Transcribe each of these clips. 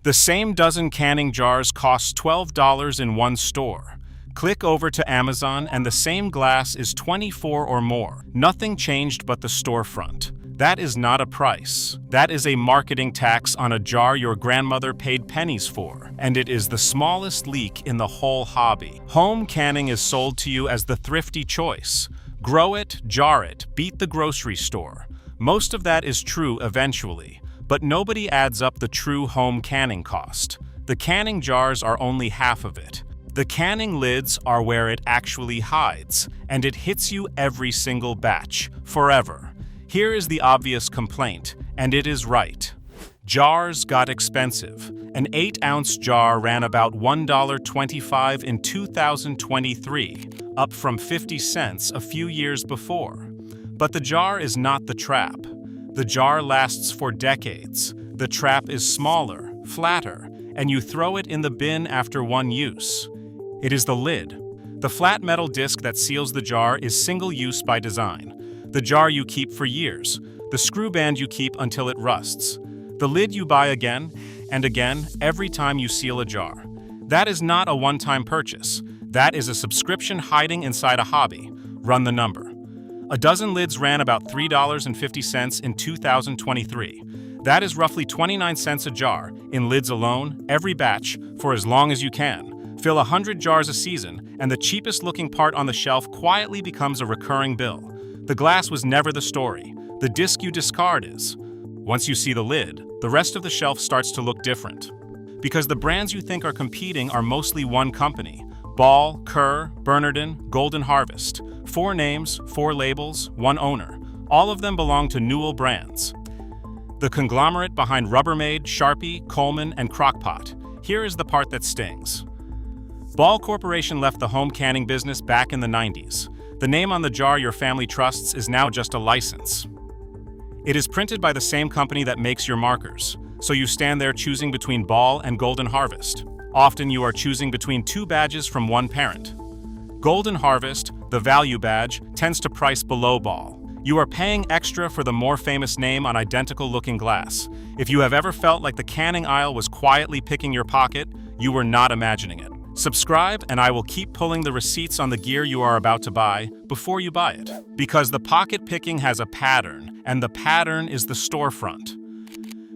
The same dozen canning jars costs $12 in one store. Click over to Amazon and the same glass is $24 or more. Nothing changed but the storefront. That is not a price. That is a marketing tax on a jar your grandmother paid pennies for, and it is the smallest leak in the whole hobby. Home canning is sold to you as the thrifty choice. Grow it, jar it, beat the grocery store. Most of that is true eventually, but nobody adds up the true home canning cost. The canning jars are only half of it. The canning lids are where it actually hides, and it hits you every single batch, forever. Here is the obvious complaint, and it is right. Jars got expensive. An 8-ounce jar ran about $1.25 in 2023, up from 50 cents a few years before. But the jar is not the trap. The jar lasts for decades. The trap is smaller, flatter, and you throw it in the bin after one use. It is the lid. The flat metal disc that seals the jar is single-use by design. The jar you keep for years. The screw band you keep until it rusts. The lid you buy again and again every time you seal a jar. That is not a one-time purchase. That is a subscription hiding inside a hobby. Run the number. A dozen lids ran about $3.50 in 2023. That is roughly 29 cents a jar, in lids alone, every batch, for as long as you can. Fill 100 jars a season, and the cheapest looking part on the shelf quietly becomes a recurring bill. The glass was never the story. The disc you discard is. Once you see the lid, the rest of the shelf starts to look different. Because the brands you think are competing are mostly one company. Ball, Kerr, Bernardin, Golden Harvest. 4 names, 4 labels, 1 owner. All of them belong to Newell Brands. The conglomerate behind Rubbermaid, Sharpie, Coleman, and Crock-Pot. Here is the part that stings. Ball Corporation left the home canning business back in the 90s. The name on the jar your family trusts is now just a license. It is printed by the same company that makes your markers, so you stand there choosing between Ball and Golden Harvest. Often you are choosing between 2 badges from one parent. Golden Harvest, the value badge, tends to price below Ball. You are paying extra for the more famous name on identical-looking glass. If you have ever felt like the canning aisle was quietly picking your pocket, you were not imagining it. Subscribe, and I will keep pulling the receipts on the gear you are about to buy before you buy it. Because the pocket picking has a pattern, and the pattern is the storefront.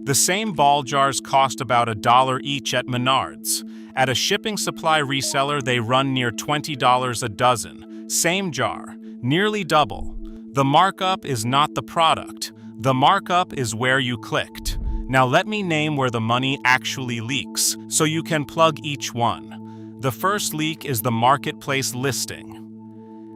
The same ball jars cost about $1 each at Menards. At a shipping supply reseller, they run near $20 a dozen. Same jar, nearly double. The markup is not the product. The markup is where you clicked. Now let me name where the money actually leaks, so you can plug each one. The first leak is the marketplace listing.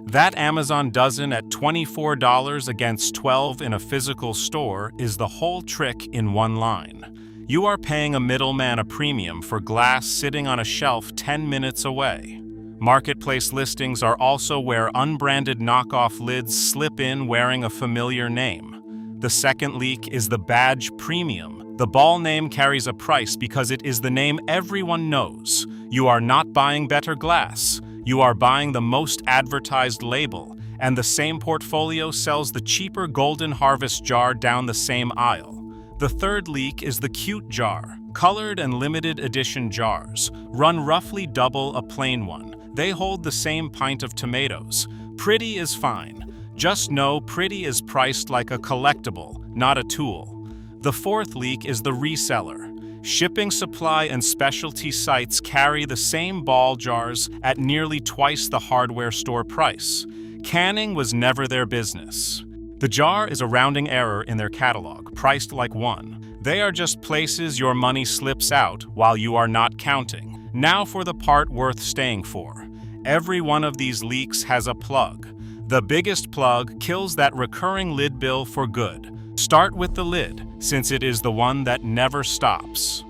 That Amazon dozen at $24 against $12 in a physical store is the whole trick in one line. You are paying a middleman a premium for glass sitting on a shelf 10 minutes away. Marketplace listings are also where unbranded knockoff lids slip in wearing a familiar name. The second leak is the badge premium. The Ball name carries a price because it is the name everyone knows. You are not buying better glass. You are buying the most advertised label, and the same portfolio sells the cheaper Golden Harvest jar down the same aisle. The third leak is the cute jar. Colored and limited edition jars run roughly double a plain one. They hold the same pint of tomatoes. Pretty is fine. Just know pretty is priced like a collectible, not a tool. The fourth leak is the reseller. Shipping supply and specialty sites carry the same ball jars at nearly twice the hardware store price. Canning was never their business. The jar is a rounding error in their catalog, priced like 1. They are just places your money slips out while you are not counting. Now for the part worth staying for. Every one of these leaks has a plug. The biggest plug kills that recurring lid bill for good. Start with the lid, since it is the one that never stops.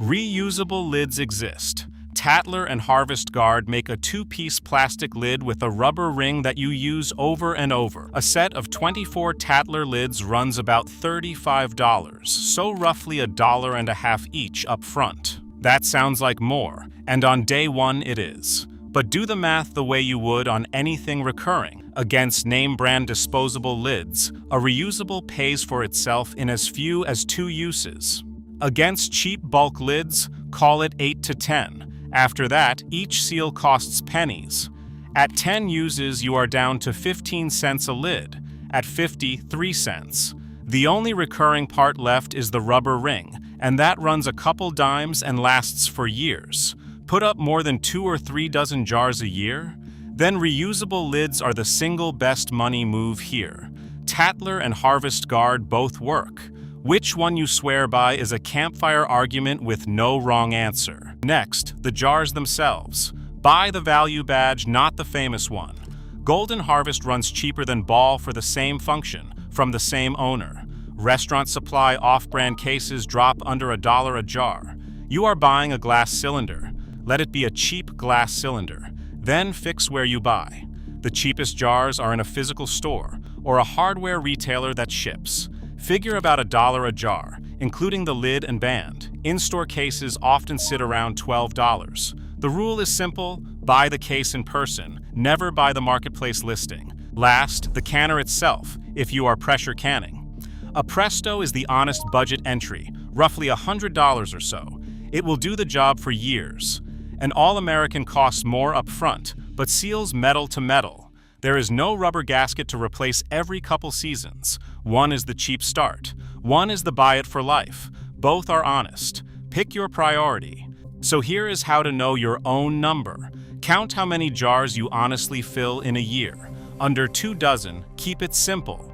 Reusable lids exist. Tatler and Harvest Guard make a 2-piece plastic lid with a rubber ring that you use over and over. A set of 24 Tatler lids runs about $35, so roughly $1.50 each up front. That sounds like more, and on day one it is. But do the math the way you would on anything recurring. Against name-brand disposable lids, a reusable pays for itself in as few as 2 uses. Against cheap bulk lids, call it 8 to 10. After that, each seal costs pennies. At 10 uses, you are down to 15 cents a lid. At 50, 3 cents. The only recurring part left is the rubber ring, and that runs a couple dimes and lasts for years. Put up more than 2 or 3 dozen jars a year? Then reusable lids are the single best money move here. Tatler and Harvest Guard both work. Which one you swear by is a campfire argument with no wrong answer. Next, the jars themselves. Buy the value badge, not the famous one. Golden Harvest runs cheaper than Ball for the same function, from the same owner. Restaurant Supply off-brand cases drop under $1 a jar. You are buying a glass cylinder. Let it be a cheap glass cylinder. Then fix where you buy. The cheapest jars are in a physical store or a hardware retailer that ships. Figure about $1 a jar, including the lid and band. In-store cases often sit around $12. The rule is simple: buy the case in person, never buy the marketplace listing. Last, the canner itself, if you are pressure canning. A Presto is the honest budget entry, roughly $100 or so. It will do the job for years. An All-American costs more up front, but seals metal to metal. There is no rubber gasket to replace every couple seasons. One is the cheap start. One is the buy it for life. Both are honest. Pick your priority. So here is how to know your own number. Count how many jars you honestly fill in a year. Under 2 dozen, keep it simple.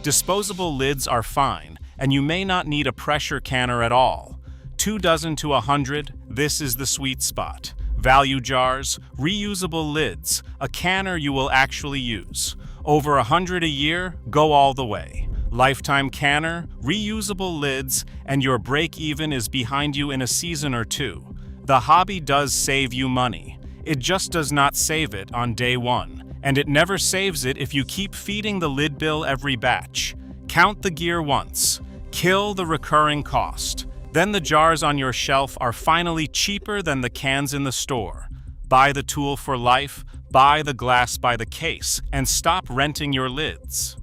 Disposable lids are fine, and you may not need a pressure canner at all. 2 dozen to 100, this is the sweet spot. Value jars, reusable lids, a canner you will actually use. Over 100 a year, go all the way. Lifetime canner, reusable lids, and your break-even is behind you in a season or 2. The hobby does save you money. It just does not save it on day 1. And it never saves it if you keep feeding the lid bill every batch. Count the gear once. Kill the recurring cost. Then the jars on your shelf are finally cheaper than the cans in the store. Buy the tool for life, buy the glass by the case, and stop renting your lids.